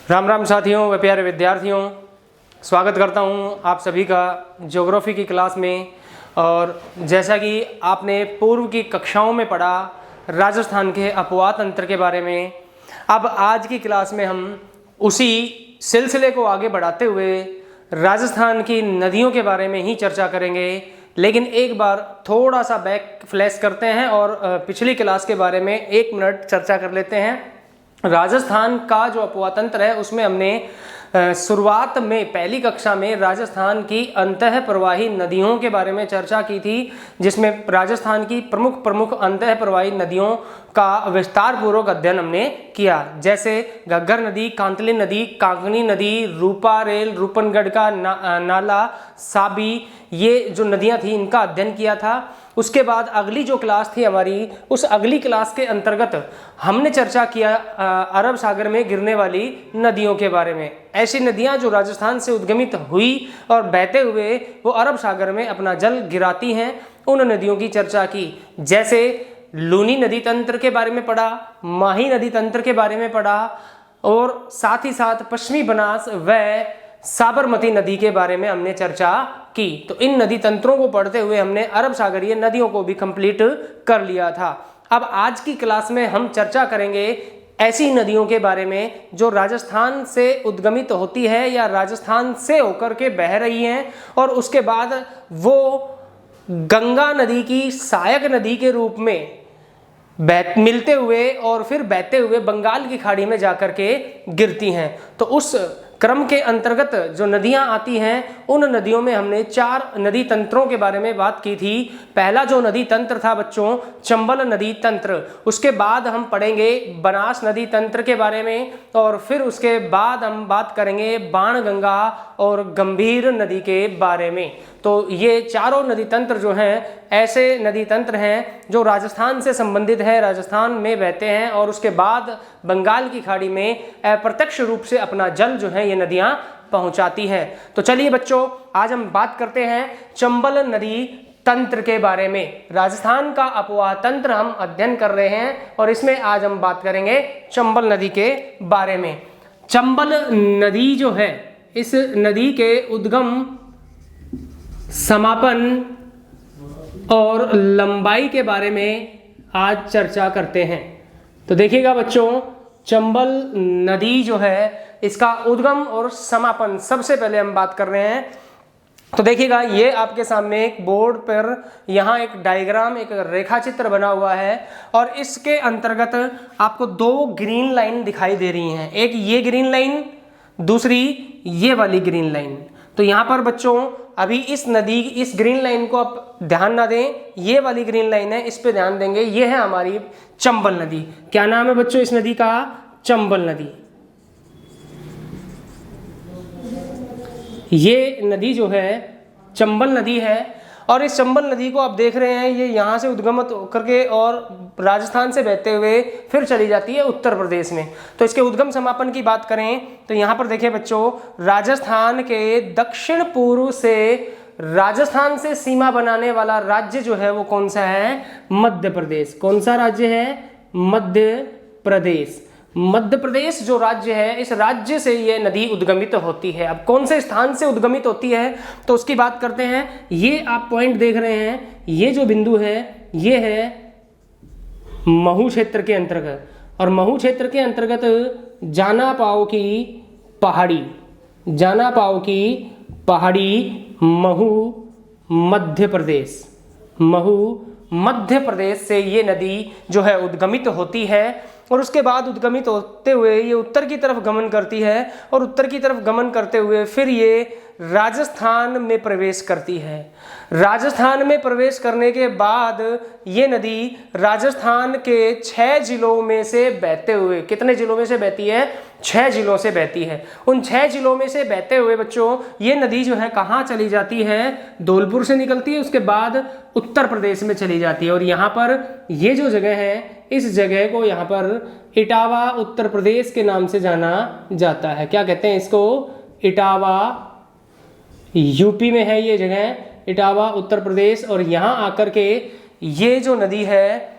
राम राम साथियों व प्यारे विद्यार्थियों, स्वागत करता हूं आप सभी का ज्योग्राफी की क्लास में। और जैसा कि आपने पूर्व की कक्षाओं में पढ़ा राजस्थान के अपवाह तंत्र के बारे में, अब आज की क्लास में हम उसी सिलसिले को आगे बढ़ाते हुए राजस्थान की नदियों के बारे में ही चर्चा करेंगे। लेकिन एक बार थोड़ा सा बैक फ्लैश करते हैं और पिछली क्लास के बारे में 1 मिनट चर्चा कर लेते हैं। राजस्थान का जो अपवाह तंत्र है उसमें हमने शुरुआत में पहली कक्षा में राजस्थान की अंतः प्रवाही नदियों के बारे में चर्चा की थी, जिसमें राजस्थान की प्रमुख अंतः प्रवाही नदियों का विस्तार पूर्वक अध्ययन हमने किया, जैसे घग्गर नदी, कांतली नदी, कांगनी नदी, रूपा रेल, रूपनगढ़ का नाला, साबी, ये जो नदियां थी इनका अध्ययन किया था। उसके बाद अगली जो क्लास थी हमारी, उस अगली क्लास के अंतर्गत हमने चर्चा किया अरब सागर में गिरने वाली नदियों के बारे में। ऐसी नदियां जो राजस्थान से उद्गमित हुई और बहते हुए वो अरब सागर में अपना जल गिराती हैं, उन नदियों की चर्चा की। जैसे लूनी नदी तंत्र के बारे में पढ़ा, माही नदी तंत्र के बारे में पढ़ा और साथ ही साथ पश्चिमी बनास व साबरमती नदी के बारे में हमने चर्चा की। तो इन नदी तंत्रों को पढ़ते हुए हमने अरब सागरीय नदियों को भी कंप्लीट कर लिया था। अब आज की क्लास में हम चर्चा करेंगे ऐसी नदियों के बारे में जो राजस्थान से उद्गमित होती है या राजस्थान से होकर के बह रही हैं और उसके बाद वो गंगा नदी की सहायक नदी के रूप में मिलते हुए और फिर बहते हुए बंगाल की खाड़ी में जाकर के गिरती हैं। तो उस क्रम के अंतर्गत जो नदियां आती हैं उन नदियों में हमने 4 नदी तंत्रों के बारे में बात की थी। पहला जो नदी तंत्र था बच्चों, चंबल नदी तंत्र। उसके बाद हम पढ़ेंगे बनास नदी तंत्र के बारे में और फिर उसके बाद हम बात करेंगे बाणगंगा और गंभीर नदी के बारे में। तो ये चारों नदी तंत्र जो हैं ऐसे नदी तंत्र हैं जो राजस्थान से संबंधित है, राजस्थान में बहते हैं और उसके बाद बंगाल की खाड़ी में अप्रत्यक्ष रूप से अपना जल जो है ये नदियां पहुंचाती हैं। तो चलिए बच्चों, आज हम बात करते हैं चंबल नदी तंत्र के बारे में। राजस्थान का अपवाह तंत्र हम अध्ययन कर रहे हैं और इसमें आज हम बात करेंगे चंबल नदी के बारे में। चंबल नदी जो है, इस नदी के उद्गम, समापन और लंबाई के बारे में आज चर्चा करते हैं। तो देखिएगा बच्चों, चंबल नदी जो है इसका उद्गम और समापन सबसे पहले हम बात कर रहे हैं। तो देखिएगा, ये आपके सामने एक बोर्ड पर यहाँ एक डायग्राम, एक रेखा चित्र बना हुआ है और इसके अंतर्गत आपको 2 ग्रीन लाइन दिखाई दे रही हैं। एक ये ग्रीन लाइन, दूसरी ये वाली ग्रीन लाइन। तो यहाँ पर बच्चों अभी इस ग्रीन लाइन को आप ध्यान ना दें, ये वाली ग्रीन लाइन है, इस पे ध्यान देंगे। ये है हमारी चंबल नदी। क्या नाम है बच्चों इस नदी का? चंबल नदी। ये नदी जो है चंबल नदी है और इस चंबल नदी को आप देख रहे हैं, ये यहाँ से उद्गमित होकर के और राजस्थान से बहते हुए फिर चली जाती है उत्तर प्रदेश में। तो इसके उद्गम समापन की बात करें तो यहाँ पर देखिए बच्चों, राजस्थान के दक्षिण पूर्व से राजस्थान से सीमा बनाने वाला राज्य जो है वो कौन सा है? मध्य प्रदेश। कौन सा राज्य है? मध्य प्रदेश। मध्य प्रदेश जो राज्य है, इस राज्य से ये नदी उद्गमित होती है। अब कौन से स्थान से उद्गमित होती है तो उसकी बात करते हैं। ये आप पॉइंट देख रहे हैं, ये जो बिंदु है ये है महू क्षेत्र के अंतर्गत और महू क्षेत्र के अंतर्गत जानापाव की पहाड़ी महू मध्य प्रदेश। महू मध्य प्रदेश से ये नदी जो है उद्गमित होती है और उसके बाद उद्गमित होते हुए ये उत्तर की तरफ गमन करती है और उत्तर की तरफ गमन करते हुए फिर ये राजस्थान में प्रवेश करती है। राजस्थान में प्रवेश करने के बाद ये नदी राजस्थान के 6 जिलों में से बहते हुए, कितने जिलों में से बहती है? 6 जिलों से बहती है। उन 6 जिलों में से बहते हुए बच्चों ये नदी जो है कहाँ चली जाती है? धौलपुर से निकलती है, उसके बाद उत्तर प्रदेश में चली जाती है। और यहाँ पर ये जो जगह है, इस जगह को यहाँ पर इटावा उत्तर प्रदेश के नाम से जाना जाता है। क्या कहते हैं इसको? इटावा। यूपी में है ये जगह, इटावा उत्तर प्रदेश। और यहाँ आकर के ये जो नदी है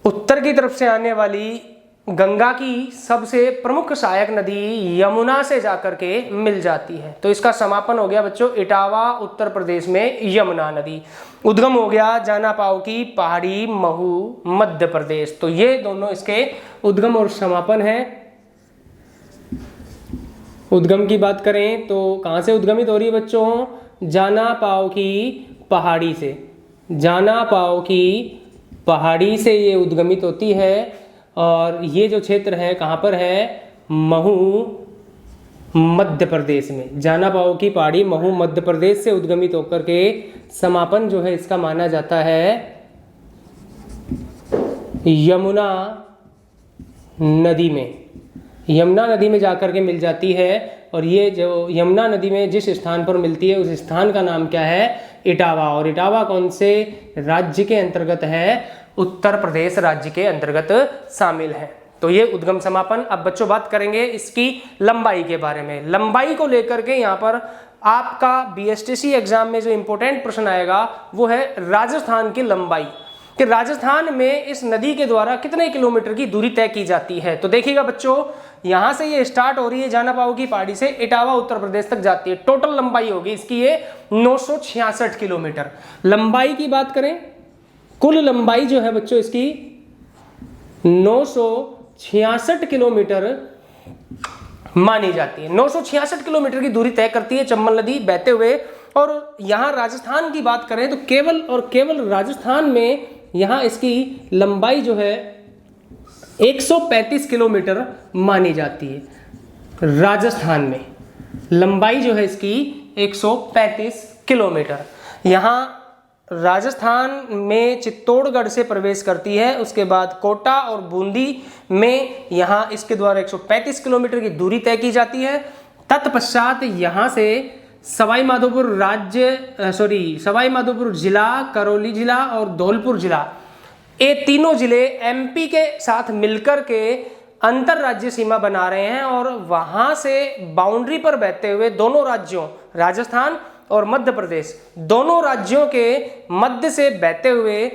उत्तर की तरफ से आने वाली गंगा की सबसे प्रमुख सहायक नदी यमुना से जाकर के मिल जाती है। तो इसका समापन हो गया बच्चों इटावा उत्तर प्रदेश में यमुना नदी। उद्गम हो गया जानापाव की पहाड़ी महू मध्य प्रदेश। तो ये दोनों इसके उद्गम और समापन है। उद्गम की बात करें तो कहाँ से उद्गमित हो रही है बच्चों? जानापाव की पहाड़ी से। जानापाव की पहाड़ी से ये उद्गमित होती है और ये जो क्षेत्र है कहाँ पर है? महू मध्य प्रदेश में। जानापाव की पहाड़ी महू मध्य प्रदेश से उद्गमित होकर के समापन जो है इसका माना जाता है यमुना नदी में। यमुना नदी में जाकर के मिल जाती है और ये जो यमुना नदी में जिस स्थान पर मिलती है उस स्थान का नाम क्या है? इटावा। और इटावा कौन से राज्य के अंतर्गत है? उत्तर प्रदेश राज्य के अंतर्गत शामिल है। तो ये उद्गम समापन। अब बच्चों बात करेंगे इसकी लंबाई के बारे में। लंबाई को लेकर के यहाँ पर आपका बीएसटीसी एग्जाम में जो इंपॉर्टेंट प्रश्न आएगा वो है राजस्थान की लंबाई, कि राजस्थान में इस नदी के द्वारा कितने किलोमीटर की दूरी तय की जाती है। तो देखिएगा बच्चों, यहाँ से ये स्टार्ट हो रही है जानापाव की पहाड़ी से, इटावा उत्तर प्रदेश तक जाती है। टोटल लंबाई होगी इसकी ये 966 किलोमीटर। लंबाई की बात करें, कुल लंबाई जो है बच्चों इसकी 966 किलोमीटर मानी जाती है। 966 किलोमीटर की दूरी तय करती है चंबल नदी बहते हुए। और यहाँ राजस्थान की बात करें तो केवल और केवल राजस्थान में यहाँ इसकी लंबाई जो है 135 किलोमीटर मानी जाती है। राजस्थान में लंबाई जो है इसकी 135 किलोमीटर। यहाँ राजस्थान में चित्तौड़गढ़ से प्रवेश करती है, उसके बाद कोटा और बूंदी में यहाँ इसके द्वारा 135 किलोमीटर की दूरी तय की जाती है। तत्पश्चात यहाँ से सवाई माधोपुर जिला, करौली जिला और धौलपुर जिला, ये तीनों जिले एमपी के साथ मिलकर के अंतर राज्य सीमा बना रहे हैं और वहां से बाउंड्री पर बहते हुए दोनों राज्यों राजस्थान और मध्य प्रदेश दोनों राज्यों के मध्य से बहते हुए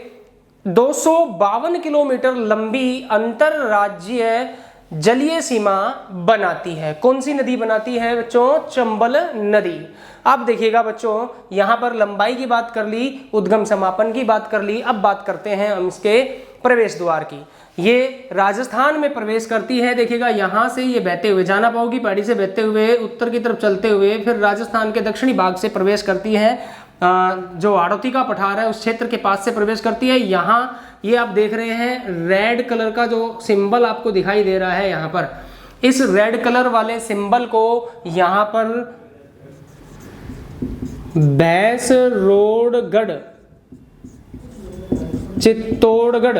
252 किलोमीटर लंबी अंतर राज्य जलीय सीमा बनाती है। कौन सी नदी बनाती है बच्चों? चंबल नदी। अब देखिएगा बच्चों, यहाँ पर लंबाई की बात कर ली, उद्गम समापन की बात कर ली। अब बात करते हैं हम इसके प्रवेश द्वार की। ये राजस्थान में प्रवेश करती है। देखिएगा यहाँ से ये बहते हुए जानापाव की पहाड़ी से बहते हुए उत्तर की तरफ चलते हुए फिर राजस्थान के दक्षिणी भाग से प्रवेश करती है, जो हाड़ौती का पठार है उस क्षेत्र के पास से प्रवेश करती है। यहाँ ये आप देख रहे हैं रेड कलर का जो सिंबल आपको दिखाई दे रहा है, यहाँ पर इस रेड कलर वाले सिंबल को यहाँ पर भैंसरोडगढ़ चित्तौड़गढ़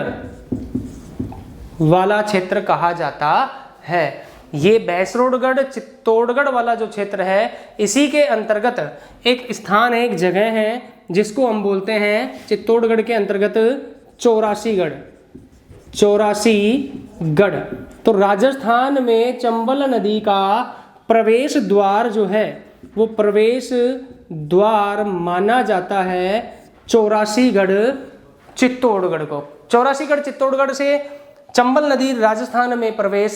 वाला क्षेत्र कहा जाता है। ये भैंसरोडगढ़ चित्तौड़गढ़ वाला जो क्षेत्र है इसी के अंतर्गत एक स्थान है, एक जगह है जिसको हम बोलते हैं चित्तौड़गढ़ के अंतर्गत चौरासीगढ़। तो राजस्थान में चंबल नदी का प्रवेश द्वार जो है वो प्रवेश द्वार माना जाता है चौरासीगढ़ चित्तौड़गढ़ को। चौरासीगढ़ चित्तौड़गढ़ से चंबल नदी राजस्थान में प्रवेश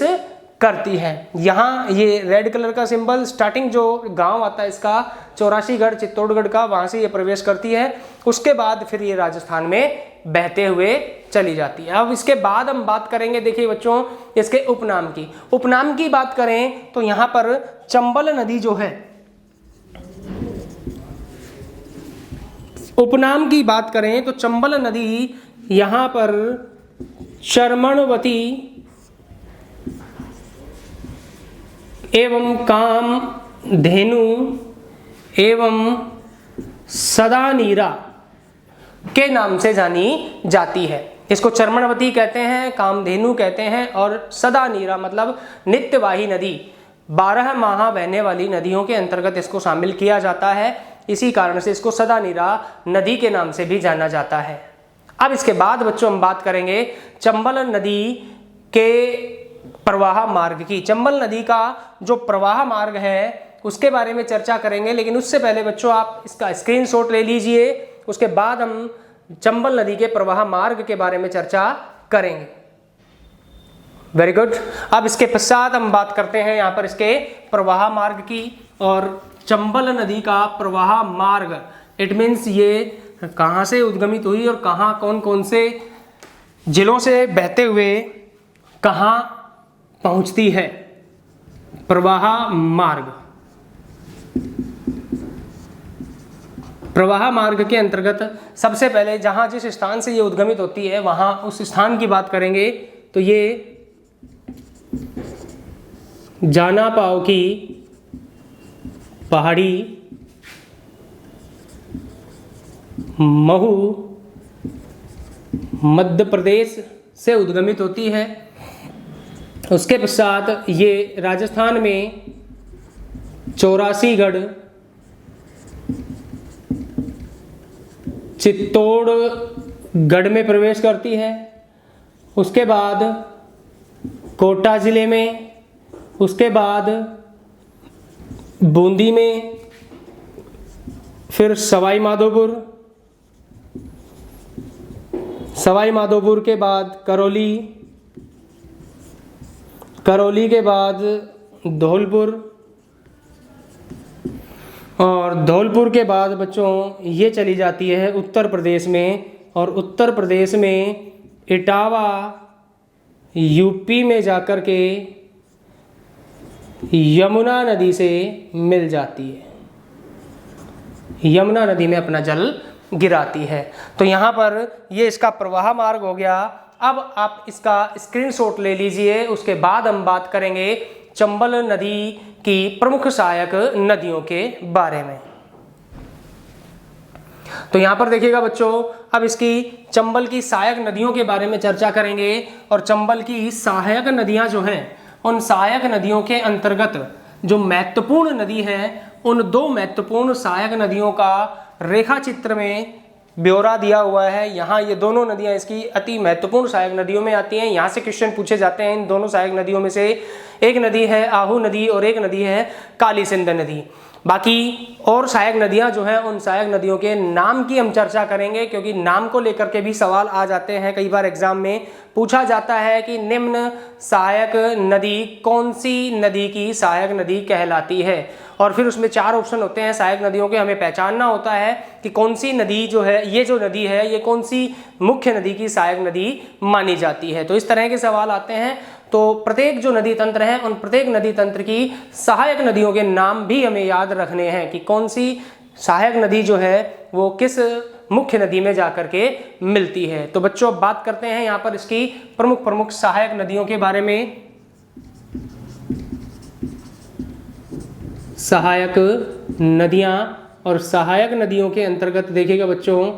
करती है। यहाँ ये रेड कलर का सिंबल, स्टार्टिंग जो गांव आता है इसका चौरासीगढ़ चित्तौड़गढ़ का, वहां से ये प्रवेश करती है। उसके बाद फिर ये राजस्थान में बहते हुए चली जाती है। अब इसके बाद हम बात करेंगे, देखिए बच्चों, इसके उपनाम की। उपनाम की बात करें तो यहाँ पर चंबल नदी जो है, उपनाम की बात करें तो चंबल नदी यहाँ पर चर्मणवती एवं कामधेनु एवं सदानीरा के नाम से जानी जाती है। इसको चर्मणवती कहते हैं, कामधेनु कहते हैं और सदानीरा मतलब नित्यवाही नदी, 12 माह बहने वाली नदियों के अंतर्गत इसको शामिल किया जाता है। इसी कारण से इसको सदानीरा नदी के नाम से भी जाना जाता है। अब इसके बाद बच्चों हम बात करेंगे चंबल नदी के प्रवाह मार्ग की। चंबल नदी का जो प्रवाह मार्ग है उसके बारे में चर्चा करेंगे, लेकिन उससे पहले बच्चों आप इसका स्क्रीनशॉट ले लीजिए। उसके बाद हम चंबल नदी के प्रवाह मार्ग के बारे में चर्चा करेंगे। Very good. अब इसके पश्चात हम बात करते हैं यहाँ पर इसके प्रवाह मार्ग की। और चंबल नदी का प्रवाह मार्ग, इट मीन्स ये कहाँ से उद्गमित हुई और कहाँ कौन कौन से जिलों से बहते हुए कहाँ पहुँचती है। प्रवाह मार्ग, प्रवाह मार्ग के अंतर्गत सबसे पहले जहाँ जिस स्थान से ये उद्गमित होती है वहाँ उस स्थान की बात करेंगे। तो ये जाना पाव की पहाड़ी, महू, मध्य प्रदेश से उद्गमित होती है। उसके पश्चात ये राजस्थान में चौरासीगढ़, चित्तौड़गढ़ में प्रवेश करती है। उसके बाद कोटा जिले में, उसके बाद बूंदी में, फिर सवाई माधोपुर के बाद करौली, करौली के बाद धौलपुर, और धौलपुर के बाद बच्चों ये चली जाती है उत्तर प्रदेश में। और उत्तर प्रदेश में इटावा यूपी में जाकर के यमुना नदी से मिल जाती है, यमुना नदी में अपना जल गिराती है। तो यहाँ पर ये इसका प्रवाह मार्ग हो गया। अब आप इसका स्क्रीनशॉट ले लीजिए। उसके बाद हम बात करेंगे चंबल नदी की प्रमुख सहायक नदियों के बारे में। तो यहाँ पर देखिएगा बच्चों, अब इसकी चंबल की सहायक नदियों के बारे में चर्चा करेंगे। और चंबल की सहायक नदियाँ जो हैं, उन सहायक नदियों के अंतर्गत जो महत्वपूर्ण नदी है, उन दो महत्वपूर्ण सहायक नदियों का रेखा चित्र में ब्यौरा दिया हुआ है। यहाँ ये दोनों नदियाँ इसकी अति महत्वपूर्ण सहायक नदियों में आती हैं। यहाँ से क्वेश्चन पूछे जाते हैं इन दोनों सहायक नदियों में से। एक नदी है आहू नदी और एक नदी है काली सिंध नदी। बाकी और सहायक नदियाँ जो हैं, उन सहायक नदियों के नाम की हम चर्चा करेंगे, क्योंकि नाम को लेकर के भी सवाल आ जाते हैं। कई बार एग्जाम में पूछा जाता है कि निम्न सहायक नदी कौन सी नदी की सहायक नदी कहलाती है। और फिर उसमें 4 ऑप्शन होते हैं सहायक नदियों के। हमें पहचानना होता है कि कौन सी नदी जो है, ये जो नदी है, ये कौन सी मुख्य नदी की सहायक नदी मानी जाती है। तो इस तरह के सवाल आते हैं। तो प्रत्येक जो नदी तंत्र है, उन प्रत्येक नदी तंत्र की सहायक नदियों के नाम भी हमें याद रखने हैं कि कौन सी सहायक नदी जो है वो किस मुख्य नदी में जाकर के मिलती है। तो बच्चों अब बात करते हैं यहाँ पर इसकी प्रमुख सहायक नदियों के बारे में। सहायक नदियाँ, और सहायक नदियों के अंतर्गत देखिएगा बच्चों,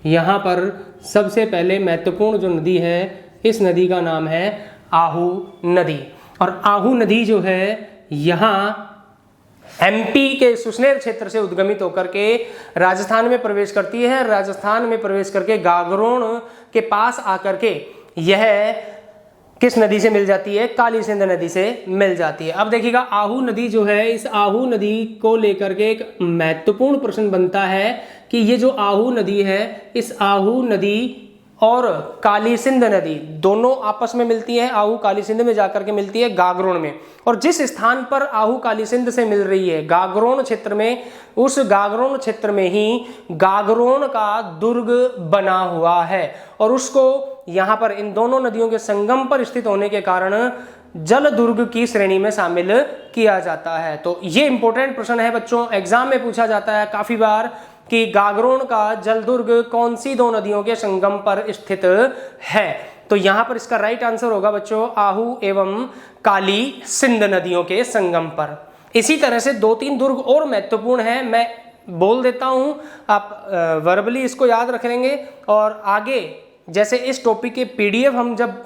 यहाँ पर सबसे पहले महत्वपूर्ण जो नदी है, इस नदी का नाम है आहू नदी। और आहू नदी जो है यहाँ एमपी के सुसनेर क्षेत्र से उद्गमित होकर के राजस्थान में प्रवेश करती है। राजस्थान में प्रवेश करके गागरोन के पास आकर के यह किस नदी से मिल जाती है? काली सिंध नदी से मिल जाती है। अब देखिएगा आहू नदी जो है, इस आहू नदी को लेकर के एक महत्वपूर्ण प्रश्न बनता है कि ये जो आहू नदी है, इस आहू नदी और काली सिंध नदी दोनों आपस में मिलती है। आहू काली सिंध में जाकर के मिलती है गागरोन में। और जिस स्थान पर आहू काली सिंध से मिल रही है गागरोन क्षेत्र में, उस गागरोन क्षेत्र में ही गागरोन का दुर्ग बना हुआ है। और उसको यहाँ पर इन दोनों नदियों के संगम पर स्थित होने के कारण जल दुर्ग की श्रेणी में शामिल किया जाता है। तो ये इंपॉर्टेंट प्रश्न है बच्चों, एग्जाम में पूछा जाता है काफी बार कि गागरोन का जल दुर्ग कौन सी दो नदियों के संगम पर स्थित है। तो यहां पर इसका राइट आंसर होगा बच्चों आहू एवं काली सिंध नदियों के संगम पर। इसी तरह से 2-3 दुर्ग और महत्वपूर्ण हैं, मैं बोल देता हूं, आप वर्बली इसको याद रख लेंगे। और आगे जैसे इस टॉपिक के PDF हम जब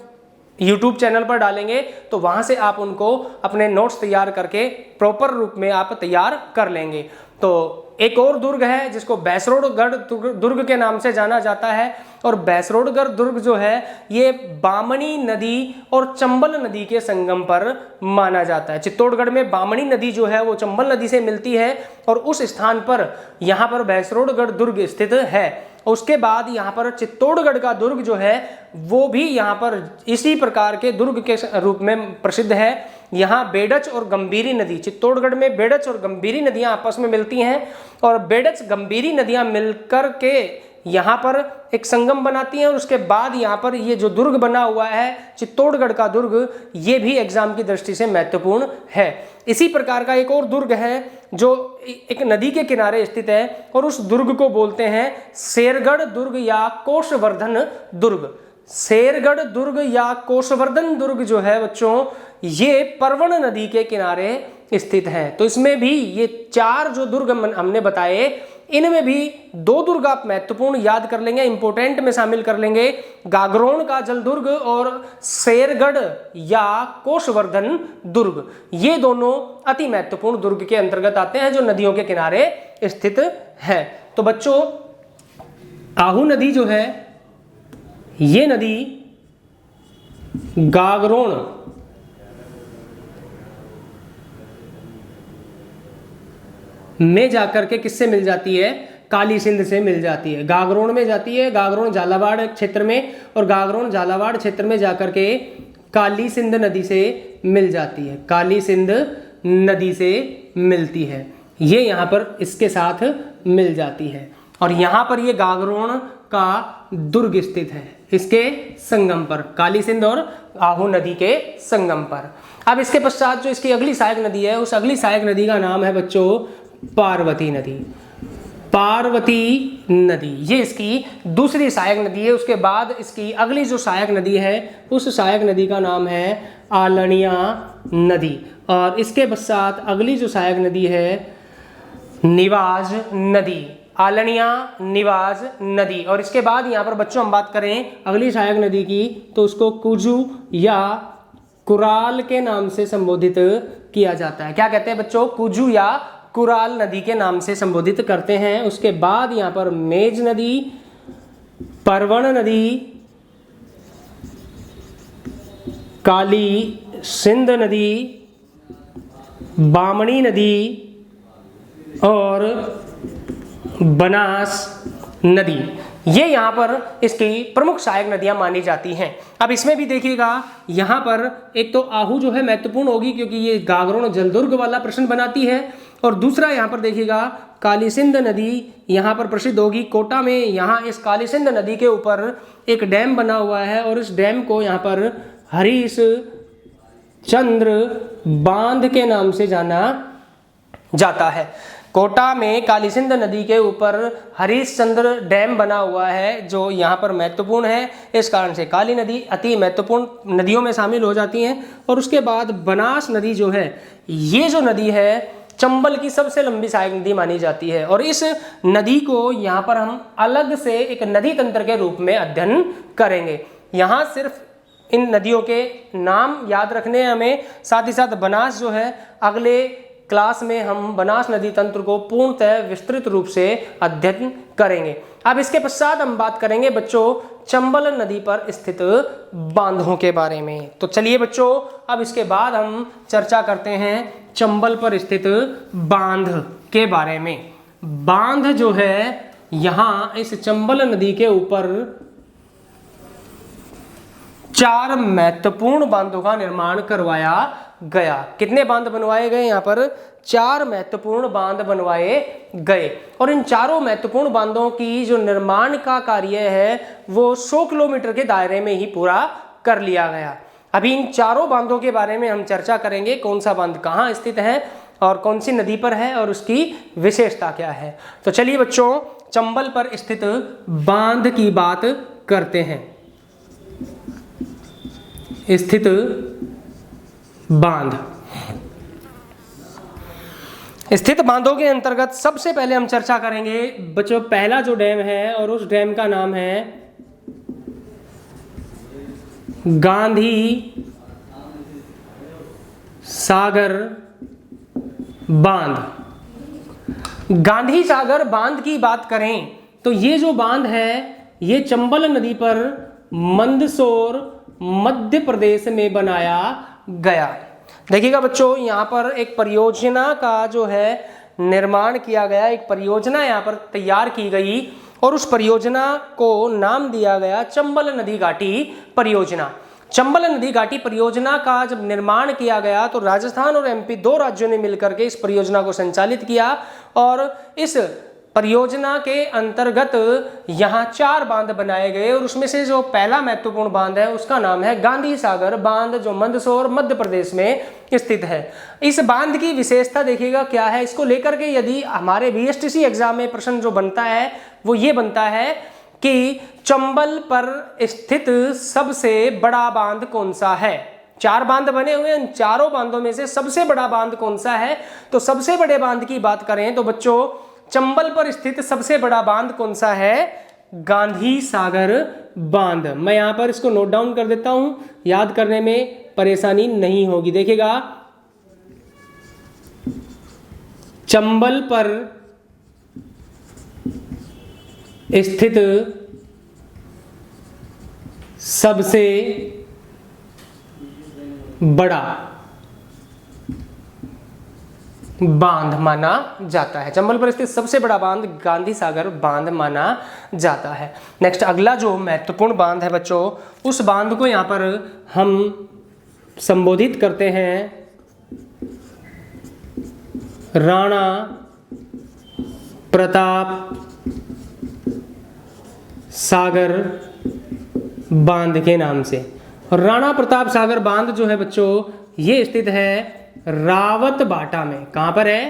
YouTube चैनल पर डालेंगे तो वहां से आप उनको अपने नोट्स तैयार करके प्रॉपर रूप में आप तैयार कर लेंगे। तो एक और दुर्ग है जिसको बैसरोडगढ़ दुर्ग के नाम से जाना जाता है। और बैसरोडगढ़ दुर्ग जो है ये बामणी नदी और चंबल नदी के संगम पर माना जाता है। चित्तौड़गढ़ में बामणी नदी जो है वो चंबल नदी से मिलती है और उस स्थान पर यहाँ पर बैसरोडगढ़ दुर्ग स्थित है। उसके बाद यहाँ पर चित्तौड़गढ़ का दुर्ग जो है वो भी यहाँ पर इसी प्रकार के दुर्ग के रूप में प्रसिद्ध है। यहाँ बेडच और गंभीरी नदी, चित्तौड़गढ़ में बेडच और गंभीरी नदियाँ आपस में मिलती हैं और बेडच गंभीरी नदियाँ मिलकर के यहाँ पर एक संगम बनाती हैं और उसके बाद यहाँ पर ये जो दुर्ग बना हुआ है चित्तौड़गढ़ का दुर्ग, ये भी एग्जाम की दृष्टि से महत्वपूर्ण है। इसी प्रकार का एक और दुर्ग है जो एक नदी के किनारे स्थित है और उस दुर्ग को बोलते हैं शेरगढ़ दुर्ग या कोषवर्धन दुर्ग। शेरगढ़ दुर्ग या कोषवर्धन दुर्ग जो है बच्चों, ये परवण नदी के किनारे स्थित है। तो इसमें भी ये 4 जो दुर्ग हमने बताए, इनमें भी 2 दुर्ग आप महत्वपूर्ण याद कर लेंगे, इंपोर्टेंट में शामिल कर लेंगे, गागरोन का जल दुर्ग और शेरगढ़ या कोषवर्धन दुर्ग। ये दोनों अति महत्वपूर्ण दुर्ग के अंतर्गत आते हैं जो नदियों के किनारे स्थित है। तो बच्चों, आहू नदी जो है, ये नदी गागरोन में जाकर के किससे मिल जाती है? काली सिंध से मिल जाती है। गागरोन में जाती है, गागरोन झालावाड़ क्षेत्र में, और गागरोन झालावाड़ क्षेत्र में जाकर के काली सिंध नदी से मिल जाती है। काली सिंध नदी से मिलती है, ये यहाँ पर इसके साथ मिल जाती है और यहाँ पर ये गागरोन का दुर्ग स्थित है, इसके संगम पर, काली सिंध और आहू नदी के संगम पर। अब इसके पश्चात जो इसकी अगली सहायक नदी है, उस अगली सहायक नदी का नाम है बच्चों पार्वती नदी। पार्वती नदी ये इसकी दूसरी सहायक नदी है। उसके बाद इसकी अगली जो सहायक नदी है, उस सहायक नदी का नाम है आलनिया नदी, और इसके पश्चात अगली जो सहायक नदी है निवाज नदी, आलनिया निवाज नदी। और इसके बाद यहाँ पर बच्चों हम बात करें अगली सहायक नदी की, तो उसको कुजू या कुराल के नाम से संबोधित किया जाता है। क्या कहते हैं बच्चों? कुजू या कुराल नदी के नाम से संबोधित करते हैं। उसके बाद यहाँ पर मेज नदी, परवण नदी, काली सिंध नदी, बामणी नदी और बनास नदी, ये यहाँ पर इसकी प्रमुख सहायक नदियाँ मानी जाती हैं। अब इसमें भी देखिएगा, यहाँ पर एक तो आहू जो है महत्वपूर्ण होगी क्योंकि ये गागरोन जलदुर्ग वाला प्रश्न बनाती है, और दूसरा यहाँ पर देखिएगा काली सिंध नदी यहाँ पर प्रसिद्ध होगी। कोटा में यहाँ इस काली सिंध नदी के ऊपर एक डैम बना हुआ है और इस डैम को यहाँ पर हरीश चंद्र बांध के नाम से जाना जाता है। कोटा में काली सिंध नदी के ऊपर हरीश चंद्र डैम बना हुआ है जो यहाँ पर महत्वपूर्ण है। इस कारण से काली नदी अति महत्वपूर्ण नदियों में शामिल हो जाती हैं। और उसके बाद बनास नदी जो है, ये जो नदी है चंबल की सबसे लंबी सहायक नदी मानी जाती है, और इस नदी को यहाँ पर हम अलग से एक नदी तंत्र के रूप में अध्ययन करेंगे। यहाँ सिर्फ इन नदियों के नाम याद रखने हैं हमें, साथ ही साथ बनास जो है अगले क्लास में हम बनास नदी तंत्र को पूर्णतः विस्तृत रूप से अध्ययन करेंगे। अब इसके पश्चात हम बात करेंगे बच्चों चंबल नदी पर स्थित बांधों के बारे में। तो चलिए बच्चों, अब इसके बाद हम चर्चा करते हैं चंबल पर स्थित बांध के बारे में। बांध जो है, यहाँ इस चंबल नदी के ऊपर 4 महत्वपूर्ण बांधों का निर्माण करवाया गया। कितने बांध बनवाए गए? यहाँ पर 4 महत्वपूर्ण बांध बनवाए गए, और इन चारों महत्वपूर्ण बांधों की जो निर्माण का कार्य है वो 100 किलोमीटर के दायरे में ही पूरा कर लिया गया। अभी इन चारों बांधों के बारे में हम चर्चा करेंगे, कौन सा बांध कहाँ स्थित है और कौन सी नदी पर है और उसकी विशेषता क्या है। तो चलिए बच्चों, चंबल पर स्थित बांध की बात करते हैं। स्थित बांध, स्थित बांधों के अंतर्गत सबसे पहले हम चर्चा करेंगे बच्चों पहला जो डैम है, और उस डैम का नाम है गांधी सागर बांध। गांधी सागर बांध की बात करें तो ये जो बांध है ये चंबल नदी पर मंदसौर मध्य प्रदेश में बनाया गया। देखिएगा बच्चों, यहाँ पर एक परियोजना का जो है निर्माण किया गया, एक परियोजना यहाँ पर तैयार की गई, और उस परियोजना को नाम दिया गया चंबल नदी घाटी परियोजना। चंबल नदी घाटी परियोजना का जब निर्माण किया गया तो राजस्थान और एमपी दो राज्यों ने मिलकर के इस परियोजना को संचालित किया और इस परियोजना के अंतर्गत यहाँ 4 बांध बनाए गए और उसमें से जो पहला महत्वपूर्ण बांध है उसका नाम है गांधी सागर बांध, जो मंदसौर मध्य प्रदेश में स्थित है। इस बांध की विशेषता देखिएगा क्या है, इसको लेकर के यदि हमारे बीएसटीसी एग्जाम में प्रश्न जो बनता है वो ये बनता है कि चंबल पर स्थित सबसे बड़ा बांध कौन सा है। 4 बांध बने हुए हैं, इन चारों बांधों में से सबसे बड़ा बांध कौन सा है। तो सबसे बड़े बांध की बात करें तो बच्चों चंबल पर स्थित सबसे बड़ा बांध कौन सा है, गांधी सागर बांध। मैं यहां पर इसको नोट डाउन कर देता हूं, याद करने में परेशानी नहीं होगी। देखिएगा चंबल पर स्थित सबसे बड़ा बांध माना जाता है, चंबल पर स्थित सबसे बड़ा बांध गांधी सागर बांध माना जाता है। नेक्स्ट अगला जो महत्वपूर्ण बांध है बच्चों, उस बांध को यहां पर हम संबोधित करते हैं राणा प्रताप सागर बांध के नाम से। और राणा प्रताप सागर बांध जो है बच्चों ये स्थित है रावत बाटा में। कहां पर है,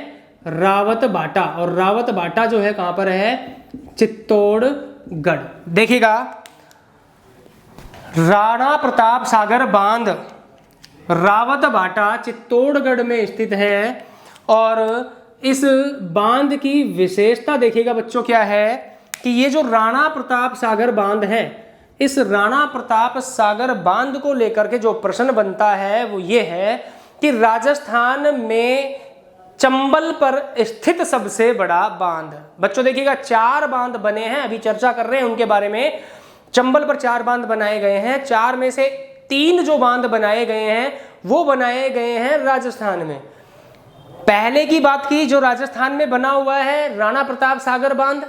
रावत बाटा। और रावत बाटा जो है कहां पर है, चित्तौड़गढ़। देखिएगा राणा प्रताप सागर बांध रावत बाटा चित्तौड़गढ़ में स्थित है। और इस बांध की विशेषता देखिएगा बच्चों क्या है कि ये जो राणा प्रताप सागर बांध है, इस राणा प्रताप सागर बांध को लेकर के जो प्रश्न बनता है वो ये है कि राजस्थान में चंबल पर स्थित सबसे बड़ा बांध। बच्चों देखिएगा 4 बांध बने हैं, अभी चर्चा कर रहे हैं उनके बारे में। चंबल पर 4 बांध बनाए गए हैं, 4 में से 3 जो बांध बनाए गए हैं वो बनाए गए हैं राजस्थान में। पहले की बात की जो राजस्थान में बना हुआ है राणा प्रताप सागर बांध,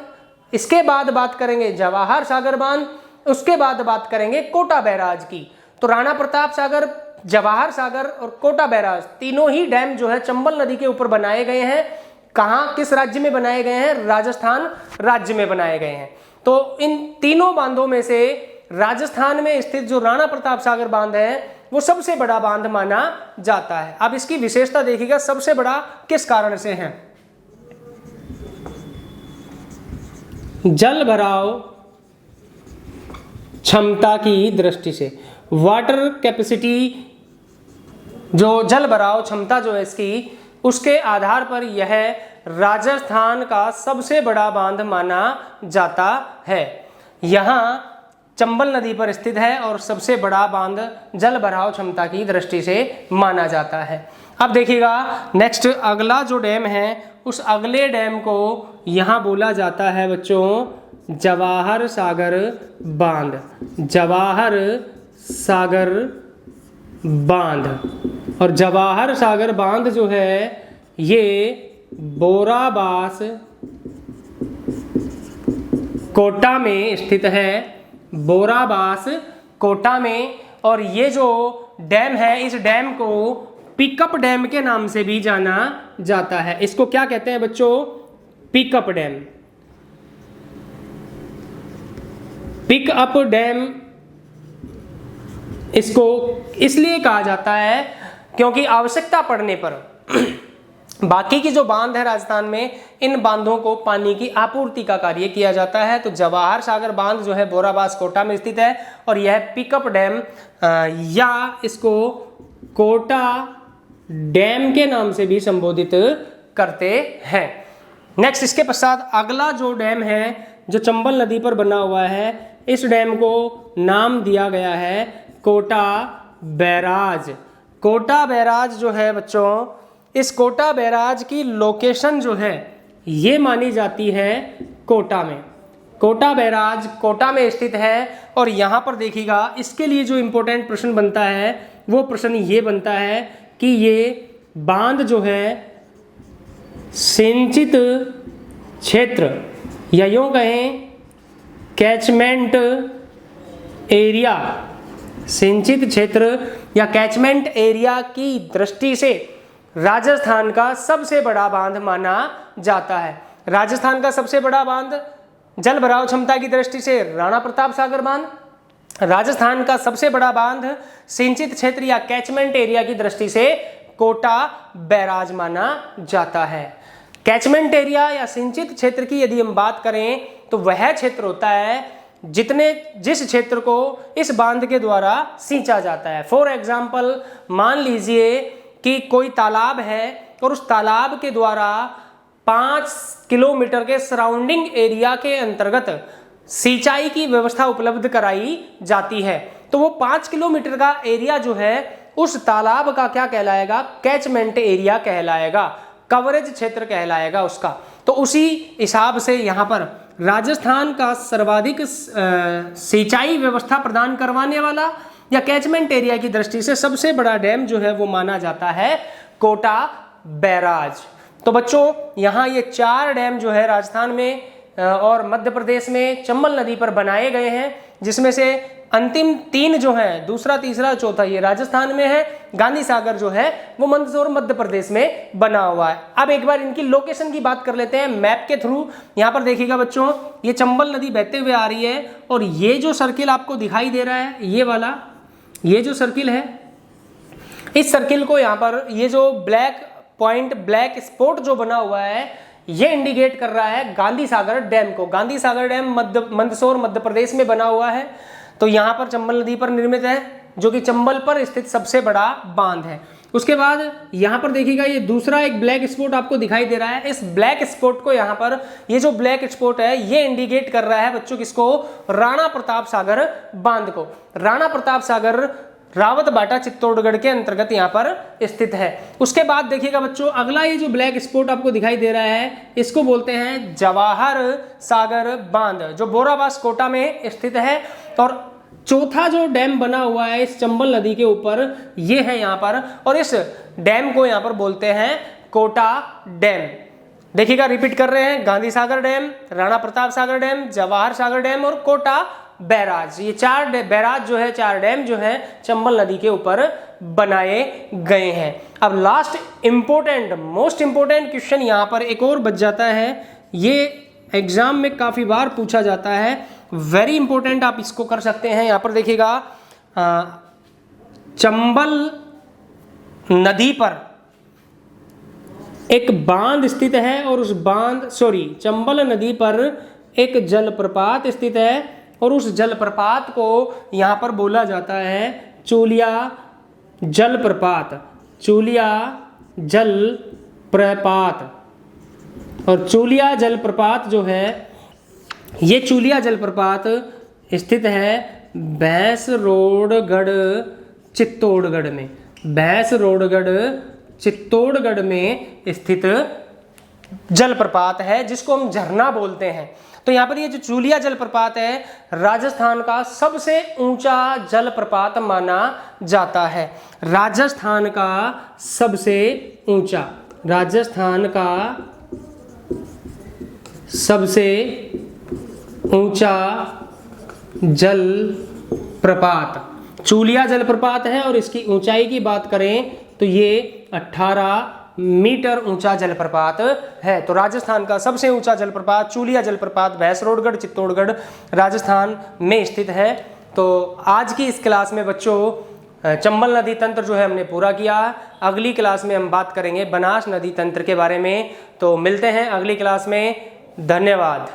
इसके बाद बात करेंगे जवाहर सागर बांध, उसके बाद बात करेंगे कोटा बैराज की। तो राणा प्रताप सागर, जवाहर सागर और कोटा बैराज तीनों ही डैम जो है चंबल नदी के ऊपर बनाए गए हैं। कहाँ, किस राज्य में बनाए गए हैं, राजस्थान राज्य में बनाए गए हैं। तो इन तीनों बांधों में से राजस्थान में स्थित जो राणा प्रताप सागर बांध है वो सबसे बड़ा बांध माना जाता है। अब इसकी विशेषता देखिएगा सबसे बड़ा किस कारण से है। जल भराव क्षमता की दृष्टि से, वाटर कैपेसिटी, जो जल भराव क्षमता जो है इसकी, उसके आधार पर यह राजस्थान का सबसे बड़ा बांध माना जाता है। यहाँ चंबल नदी पर स्थित है और सबसे बड़ा बांध जल भराव क्षमता की दृष्टि से माना जाता है। अब देखिएगा नेक्स्ट अगला जो डैम है उस अगले डैम को यहाँ बोला जाता है बच्चों जवाहर सागर बांध। जवाहर सागर बांध। और जवाहर सागर बांध जो है ये बोराबास कोटा में स्थित है, बोराबास कोटा में। और ये जो डैम है इस डैम को पिकअप डैम के नाम से भी जाना जाता है। इसको क्या कहते हैं बच्चों, पिकअप डैम। पिकअप डैम इसको इसलिए कहा जाता है क्योंकि आवश्यकता पड़ने पर बाकी की जो बांध है राजस्थान में, इन बांधों को पानी की आपूर्ति का कार्य किया जाता है। तो जवाहर सागर बांध जो है बोराबास कोटा में स्थित है और यह पिकअप डैम या इसको कोटा डैम के नाम से भी संबोधित करते हैं। नेक्स्ट इसके पश्चात अगला जो डैम है जो चंबल नदी पर बना हुआ है, इस डैम को नाम दिया गया है कोटा बैराज। कोटा बैराज जो है बच्चों, इस कोटा बैराज की लोकेशन जो है ये मानी जाती है कोटा में। कोटा बैराज कोटा में स्थित है। और यहाँ पर देखिएगा इसके लिए जो इम्पोर्टेंट प्रश्न बनता है वो प्रश्न ये बनता है कि ये बांध जो है सिंचित क्षेत्र या यूँ कहें कैचमेंट एरिया, सिंचित क्षेत्र या कैचमेंट एरिया की दृष्टि से राजस्थान का सबसे बड़ा बांध माना जाता है। राजस्थान का सबसे बड़ा बांध जल भराव क्षमता की दृष्टि से राणा प्रताप सागर बांध, राजस्थान का सबसे बड़ा बांध सिंचित क्षेत्र या कैचमेंट एरिया की दृष्टि से कोटा बैराज माना जाता है। कैचमेंट एरिया या सिंचित क्षेत्र की यदि हम बात करें तो वह क्षेत्र होता है जिस क्षेत्र को इस बांध के द्वारा सींचा जाता है। फॉर एग्जाम्पल मान लीजिए कि कोई तालाब है और उस तालाब के द्वारा 5 किलोमीटर के सराउंडिंग एरिया के अंतर्गत सिंचाई की व्यवस्था उपलब्ध कराई जाती है, तो वो 5 किलोमीटर का एरिया जो है उस तालाब का क्या कहलाएगा? कैचमेंट एरिया कहलाएगा, कवरेज क्षेत्र कहलाएगा उसका। तो उसी हिसाब से यहाँ पर राजस्थान का सर्वाधिक सिंचाई व्यवस्था प्रदान करवाने वाला या कैचमेंट एरिया की दृष्टि से सबसे बड़ा डैम जो है वो माना जाता है कोटा बैराज। तो बच्चों यहाँ ये 4 डैम जो है राजस्थान में और मध्य प्रदेश में चंबल नदी पर बनाए गए हैं, जिसमें से अंतिम 3 जो हैं, दूसरा, तीसरा, चौथा, ये राजस्थान में है। गांधी सागर जो है वो मंदसौर मध्य प्रदेश में बना हुआ है। अब एक बार इनकी लोकेशन की बात कर लेते हैं मैप के थ्रू। यहाँ पर देखिएगा बच्चों, ये चंबल नदी बहते हुए आ रही है और ये जो सर्किल आपको दिखाई दे रहा है, ये वाला, ये जो सर्किल है, इस सर्किल को यहाँ पर ये जो ब्लैक पॉइंट, ब्लैक स्पॉट जो बना हुआ है, ये इंडिकेट कर रहा है गांधी सागर डैम को। गांधी सागर डैम मंदसौर मध्य प्रदेश में बना हुआ है। तो यहाँ पर चंबल नदी पर निर्मित है, जो कि चंबल पर स्थित सबसे बड़ा बांध है। उसके बाद यहाँ पर देखिएगा, ये दूसरा एक ब्लैक स्पॉट आपको दिखाई दे रहा है। इस ब्लैक स्पॉट को यहाँ पर, ये जो ब्लैक स्पॉट है, ये इंडिकेट कर रहा है बच्चों किसको? राणा प्रताप सागर बांध को। राणा प्रताप सागर रावतबाटा चित्तौड़गढ़ के अंतर्गत यहाँ पर स्थित है। उसके बाद देखिएगा बच्चों, अगला ये जो ब्लैक स्पॉट आपको दिखाई दे रहा है, इसको बोलते हैं जवाहर सागर बांध, जो बोराबास कोटा में स्थित है। और चौथा जो डैम बना हुआ है इस चंबल नदी के ऊपर, ये है यहाँ पर, और इस डैम को यहाँ पर बोलते हैं कोटा डैम। देखिएगा, रिपीट कर रहे हैं, Gandhi Sagar dam, Rana Pratap Sagar dam, Jawahar Sagar dam और कोटा बैराज। ये 4 बैराज जो है, 4 डैम जो है चंबल नदी के ऊपर बनाए गए हैं। अब last important, most important question यहाँ पर एक और बच जाता है, ये एग्जाम में काफी बार पूछा जाता है, वेरी इंपॉर्टेंट, आप इसको कर सकते हैं। यहाँ पर देखिएगा, चंबल नदी पर एक बांध स्थित है और उस चंबल नदी पर एक जलप्रपात स्थित है और उस जलप्रपात को यहाँ पर बोला जाता है चूलिया जलप्रपात। चूलिया जलप्रपात। और चूलिया जलप्रपात जो है, ये चूलिया जलप्रपात स्थित है भैंसरोडगढ़ चित्तौड़गढ़ में। भैंसरोडगढ़ चित्तौड़गढ़ में स्थित जलप्रपात है, जिसको हम झरना बोलते हैं। तो यहाँ पर ये जो चूलिया जलप्रपात है, राजस्थान का सबसे ऊंचा जलप्रपात माना जाता है। राजस्थान का सबसे ऊंचा, राजस्थान का सबसे ऊंचा जलप्रपात चूलिया जलप्रपात है और इसकी ऊंचाई की बात करें तो ये 18 मीटर ऊंचा जलप्रपात है। तो राजस्थान का सबसे ऊंचा जलप्रपात चूलिया जलप्रपात भैंसरोडगढ़ चित्तौड़गढ़ राजस्थान में स्थित है। तो आज की इस क्लास में बच्चों चंबल नदी तंत्र जो है हमने पूरा किया। अगली क्लास में हम बात करेंगे बनास नदी तंत्र के बारे में। तो मिलते हैं अगली क्लास में। धन्यवाद।